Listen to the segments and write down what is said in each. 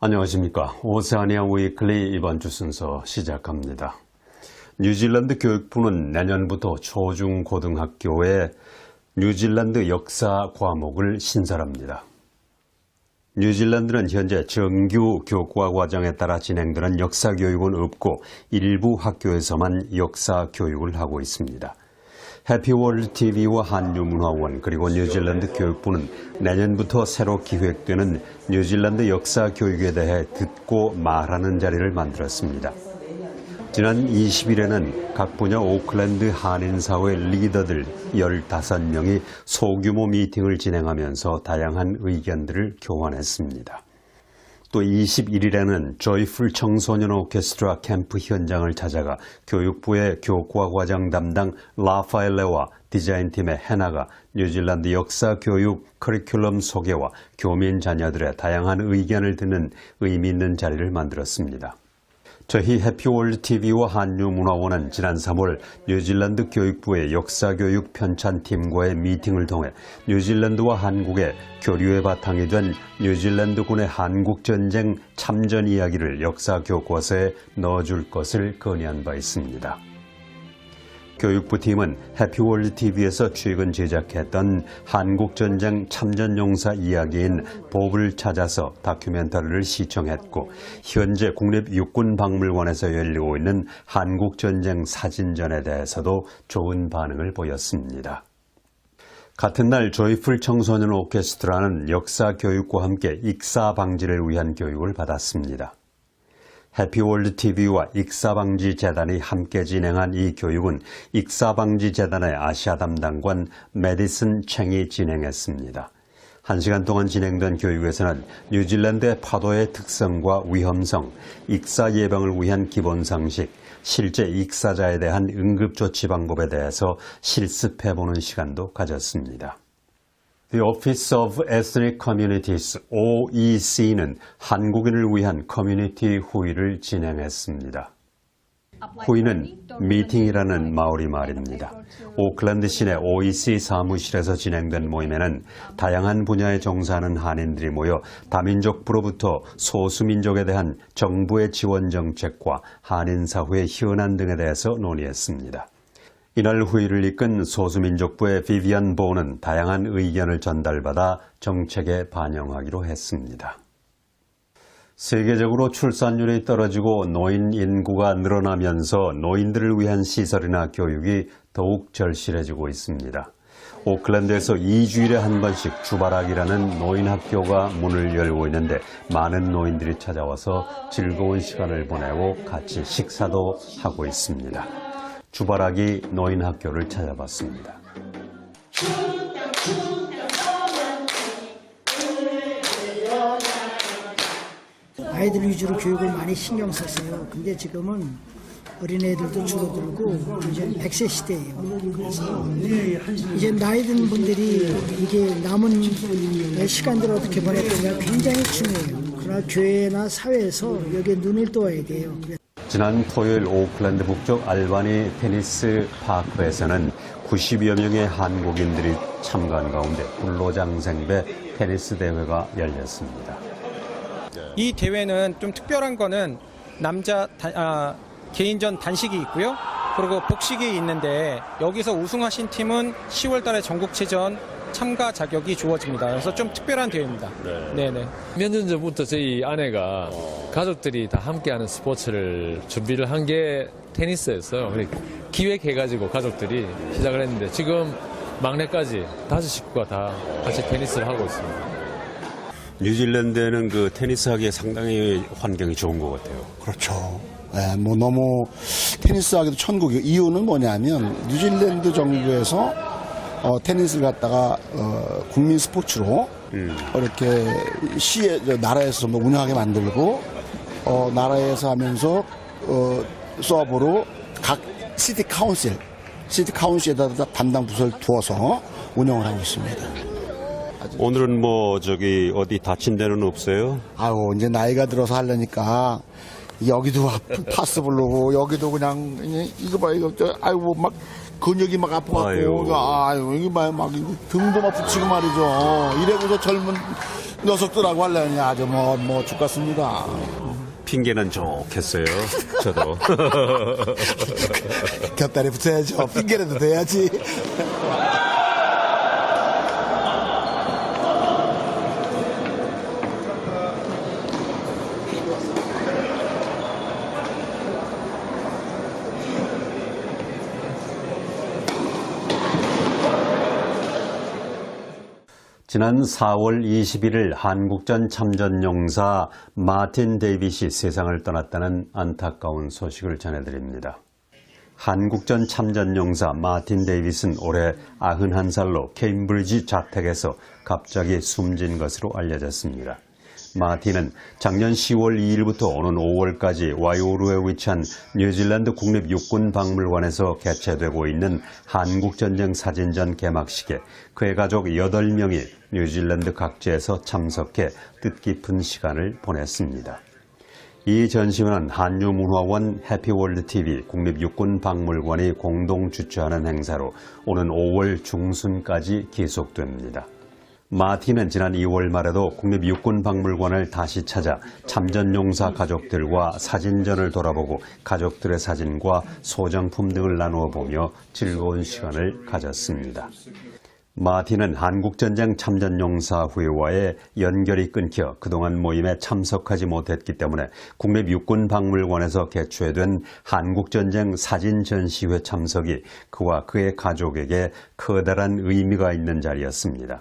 안녕하십니까. 오세아니아 위클리 이번 주 순서 시작합니다. 뉴질랜드 교육부는 내년부터 초중고등학교에 뉴질랜드 역사 과목을 신설합니다. 뉴질랜드는 현재 정규 교과 과정에 따라 진행되는 역사 교육은 없고 일부 학교에서만 역사 교육을 하고 있습니다. 해피월드 TV와 한류문화원 그리고 뉴질랜드 교육부는 내년부터 새로 기획되는 뉴질랜드 역사 교육에 대해 듣고 말하는 자리를 만들었습니다. 지난 20일에는 각 분야 오클랜드 한인사회 리더들 15명이 소규모 미팅을 진행하면서 다양한 의견들을 교환했습니다. 또 21일에는 조이풀 청소년 오케스트라 캠프 현장을 찾아가 교육부의 교과과정 담당 라파엘레와 디자인팀의 해나가 뉴질랜드 역사 교육 커리큘럼 소개와 교민 자녀들의 다양한 의견을 듣는 의미 있는 자리를 만들었습니다. 저희 해피월드 TV와 한류문화원은 지난 3월 뉴질랜드 교육부의 역사교육 편찬팀과의 미팅을 통해 뉴질랜드와 한국의 교류의 바탕이 된 뉴질랜드군의 한국전쟁 참전 이야기를 역사교과서에 넣어줄 것을 건의한 바 있습니다. 교육부 팀은 해피월드 TV에서 최근 제작했던 한국전쟁 참전용사 이야기인 봅을 찾아서 다큐멘터리를 시청했고 현재 국립육군박물관에서 열리고 있는 한국전쟁 사진전에 대해서도 좋은 반응을 보였습니다. 같은 날 조이풀 청소년 오케스트라는 역사 교육과 함께 익사 방지를 위한 교육을 받았습니다. 해피월드 TV와 익사방지재단이 함께 진행한 이 교육은 익사방지재단의 아시아 담당관 메디슨 챙이 진행했습니다. 1시간 동안 진행된 교육에서는 뉴질랜드의 파도의 특성과 위험성, 익사 예방을 위한 기본 상식, 실제 익사자에 대한 응급조치 방법에 대해서 실습해보는 시간도 가졌습니다. The Office of Ethnic Communities, OEC는 한국인을 위한 커뮤니티 후의를 진행했습니다. 후의는 미팅이라는 마오리 말입니다. 오클랜드 시내 OEC 사무실에서 진행된 모임에는 다양한 분야에 종사하는 한인들이 모여 다민족부로부터 소수민족에 대한 정부의 지원 정책과 한인 사회의 현안 등에 대해서 논의했습니다. 이날 회의를 이끈 소수민족부의 비비안 보는 다양한 의견을 전달받아 정책에 반영하기로 했습니다. 세계적으로 출산율이 떨어지고 노인 인구가 늘어나면서 노인들을 위한 시설이나 교육이 더욱 절실해지고 있습니다. 오클랜드에서 2주일에 한 번씩 주바락이라는 노인 학교가 문을 열고 있는데 많은 노인들이 찾아와서 즐거운 시간을 보내고 같이 식사도 하고 있습니다. 주바락이 노인 학교를 찾아봤습니다. 아이들 위주로 교육을 많이 신경 썼어요. 근데 지금은 어린애들도 줄어들고 이제 100세 시대예요. 그래서 이제 나이 든 분들이 이게 남은 시간들을 어떻게 보낼 거냐 굉장히 중요해요. 그러나 교회나 사회에서 여기에 눈을 떠야 돼요. 지난 토요일 오클랜드 북쪽 알바니 테니스 파크에서는 90여 명의 한국인들이 참가한 가운데 불로장생배 테니스 대회가 열렸습니다. 이 대회는 좀 특별한 거는 남자 개인전 단식이 있고요. 그리고 복식이 있는데 여기서 우승하신 팀은 10월 달에 전국체전 참가 자격이 주어집니다. 그래서 좀 특별한 대회입니다. 네네. 몇 년 전부터 저희 아내가 가족들이 다 함께하는 스포츠를 준비를 한 게 테니스였어요. 기획해가지고 가족들이 시작을 했는데 지금 막내까지 5식구가 다 같이 테니스를 하고 있습니다. 뉴질랜드에는 그 테니스 하기에 상당히 환경이 좋은 것 같아요. 그렇죠. 네, 뭐 너무 테니스 하기도 천국이고 이유는 뭐냐면 뉴질랜드 정부에서 테니스를 갖다가 국민 스포츠로 이렇게 시에 나라에서 뭐 운영하게 만들고 나라에서 하면서 수업으로 각 시티 카운실에다 담당 부서를 두어서 운영을 하고 있습니다. 오늘은 뭐 어디 다친 데는 없어요? 아유 이제 나이가 들어서 하려니까 여기도 파스 부르고 여기도 그냥 이거 봐 이거 아이고 막 근육이 막 아파갖고, 아유, 이게 막 등도 막 붙이고 말이죠. 이래고서 젊은 녀석들하고 하려니 아주 뭐 죽겠습니다. 핑계는 좋겠어요. 저도. 곁다리 붙여야죠. 핑계라도 돼야지. 지난 4월 21일 한국전 참전용사 마틴 데이빗이 세상을 떠났다는 안타까운 소식을 전해드립니다. 한국전 참전용사 마틴 데이빗은 올해 91살로 케임브리지 자택에서 갑자기 숨진 것으로 알려졌습니다. 마틴은 작년 10월 2일부터 오는 5월까지 와이오루에 위치한 뉴질랜드 국립육군박물관에서 개최되고 있는 한국전쟁 사진전 개막식에 그의 가족 8명이 뉴질랜드 각지에서 참석해 뜻깊은 시간을 보냈습니다. 이 전시회는 한유문화원 해피월드TV 국립육군박물관이 공동 주최하는 행사로 오는 5월 중순까지 계속됩니다. 마틴은 지난 2월 말에도 국립육군박물관을 다시 찾아 참전용사 가족들과 사진전을 돌아보고 가족들의 사진과 소장품 등을 나누어 보며 즐거운 시간을 가졌습니다. 마틴은 한국전쟁 참전용사 후예와의 연결이 끊겨 그동안 모임에 참석하지 못했기 때문에 국립육군박물관에서 개최된 한국전쟁 사진 전시회 참석이 그와 그의 가족에게 커다란 의미가 있는 자리였습니다.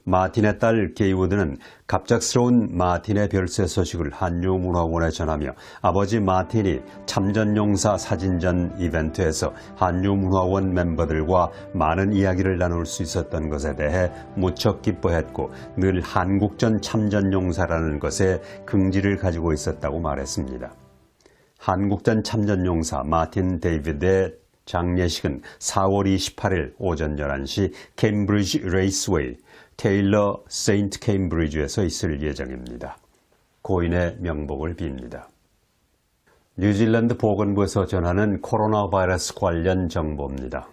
마틴의 딸 게이우드는 갑작스러운 마틴의 별세 소식을 한유문화원에 전하며 아버지 마틴이 참전용사 사진전 이벤트에서 한유문화원 멤버들과 많은 이야기를 나눌 수 있었던 것에 대해 무척 기뻐했고 늘 한국전 참전용사라는 것에 긍지를 가지고 있었다고 말했습니다. 한국전 참전용사 마틴 데이비드의 장례식은 4월 28일 오전 11시 케임브리지 레이스웨이 테일러 세인트 케임브리지에서 있을 예정입니다. 고인의 명복을 빕니다. 뉴질랜드 보건부에서 전하는 코로나 바이러스 관련 정보입니다.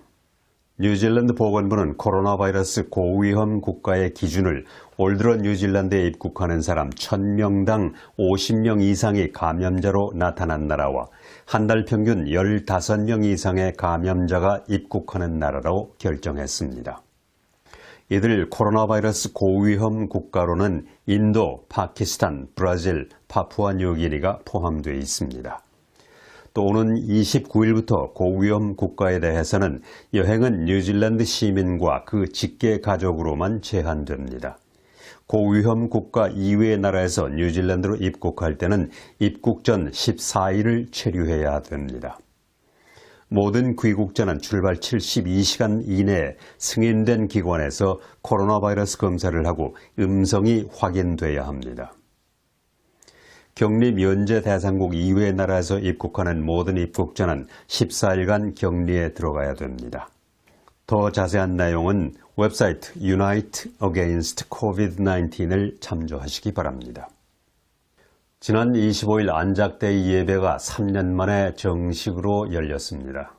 뉴질랜드 보건부는 코로나 바이러스 고위험 국가의 기준을 올 들어 뉴질랜드에 입국하는 사람 1000명당 50명 이상이 감염자로 나타난 나라와 한 달 평균 15명 이상의 감염자가 입국하는 나라로 결정했습니다. 이들 코로나 바이러스 고위험 국가로는 인도, 파키스탄, 브라질, 파푸아뉴기니가 포함되어 있습니다. 또 오는 29일부터 고위험 국가에 대해서는 여행은 뉴질랜드 시민과 그 직계 가족으로만 제한됩니다. 고위험 국가 이외의 나라에서 뉴질랜드로 입국할 때는 입국 전 14일을 체류해야 됩니다. 모든 귀국자는 출발 72시간 이내에 승인된 기관에서 코로나 바이러스 검사를 하고 음성이 확인돼야 합니다. 격리 면제 대상국 이외의 나라에서 입국하는 모든 입국자는 14일간 격리에 들어가야 됩니다. 더 자세한 내용은 웹사이트 Unite Against COVID-19을 참조하시기 바랍니다. 지난 25일 안작데이 예배가 3년 만에 정식으로 열렸습니다.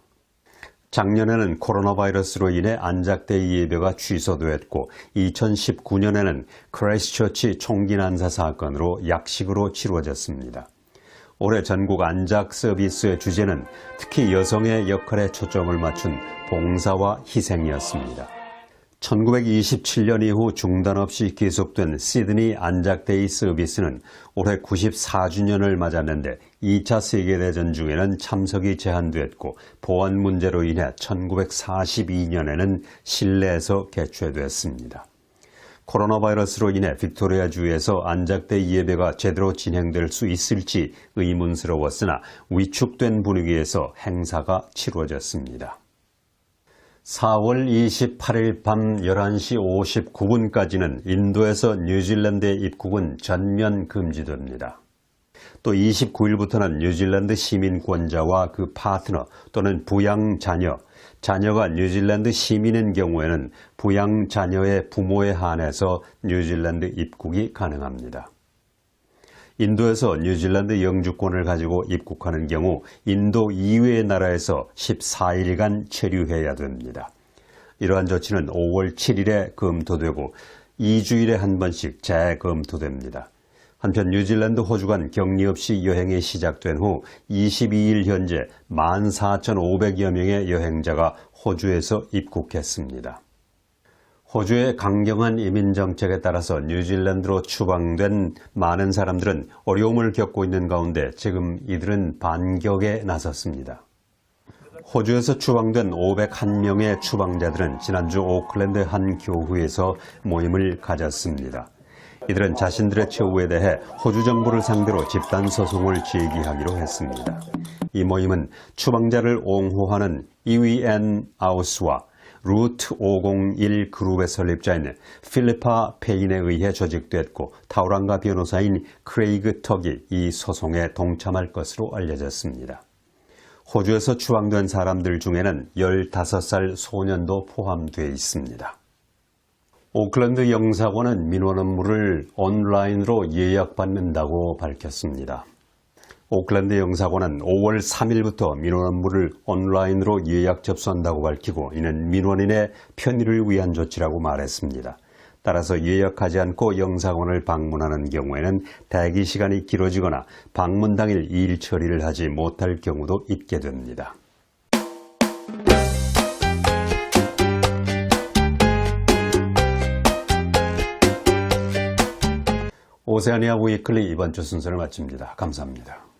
작년에는 코로나 바이러스로 인해 안작데이 예배가 취소되었고 2019년에는 크라이스트처치 총기 난사 사건으로 약식으로 치루어졌습니다. 올해 전국 안작 서비스의 주제는 특히 여성의 역할에 초점을 맞춘 봉사와 희생이었습니다. 1927년 이후 중단 없이 계속된 시드니 안작데이 서비스는 올해 94주년을 맞았는데 2차 세계대전 중에는 참석이 제한됐고 보안 문제로 인해 1942년에는 실내에서 개최됐습니다. 코로나 바이러스로 인해 빅토리아주에서 안작데이 예배가 제대로 진행될 수 있을지 의문스러웠으나 위축된 분위기에서 행사가 치루어졌습니다. 4월 28일 밤 11시 59분까지는 인도에서 뉴질랜드의 입국은 전면 금지됩니다. 또 29일부터는 뉴질랜드 시민권자와 그 파트너 또는 부양 자녀, 자녀가 뉴질랜드 시민인 경우에는 부양 자녀의 부모에 한해서 뉴질랜드 입국이 가능합니다. 인도에서 뉴질랜드 영주권을 가지고 입국하는 경우 인도 이외의 나라에서 14일간 체류해야 됩니다. 이러한 조치는 5월 7일에 검토되고 2주일에 한 번씩 재검토됩니다. 한편 뉴질랜드, 호주 간 격리 없이 여행이 시작된 후 22일 현재 14,500여 명의 여행자가 호주에서 입국했습니다. 호주의 강경한 이민 정책에 따라서 뉴질랜드로 추방된 많은 사람들은 어려움을 겪고 있는 가운데 지금 이들은 반격에 나섰습니다. 호주에서 추방된 501명의 추방자들은 지난주 오클랜드 한 교회에서 모임을 가졌습니다. 이들은 자신들의 처우에 대해 호주 정부를 상대로 집단 소송을 제기하기로 했습니다. 이 모임은 추방자를 옹호하는 이위앤 아우스와 루트 501 그룹의 설립자인 필리파 페인에 의해 조직됐고 타우랑가 변호사인 크레이그 턱이 이 소송에 동참할 것으로 알려졌습니다. 호주에서 추방된 사람들 중에는 15살 소년도 포함되어 있습니다. 오클랜드 영사관은 민원 업무를 온라인으로 예약받는다고 밝혔습니다. 오클랜드 영사관은 5월 3일부터 민원 업무를 온라인으로 예약 접수한다고 밝히고 이는 민원인의 편의를 위한 조치라고 말했습니다. 따라서 예약하지 않고 영사관을 방문하는 경우에는 대기 시간이 길어지거나 방문 당일 일 처리를 하지 못할 경우도 있게 됩니다. 오세아니아 위클리 이번 주 순서를 마칩니다. 감사합니다.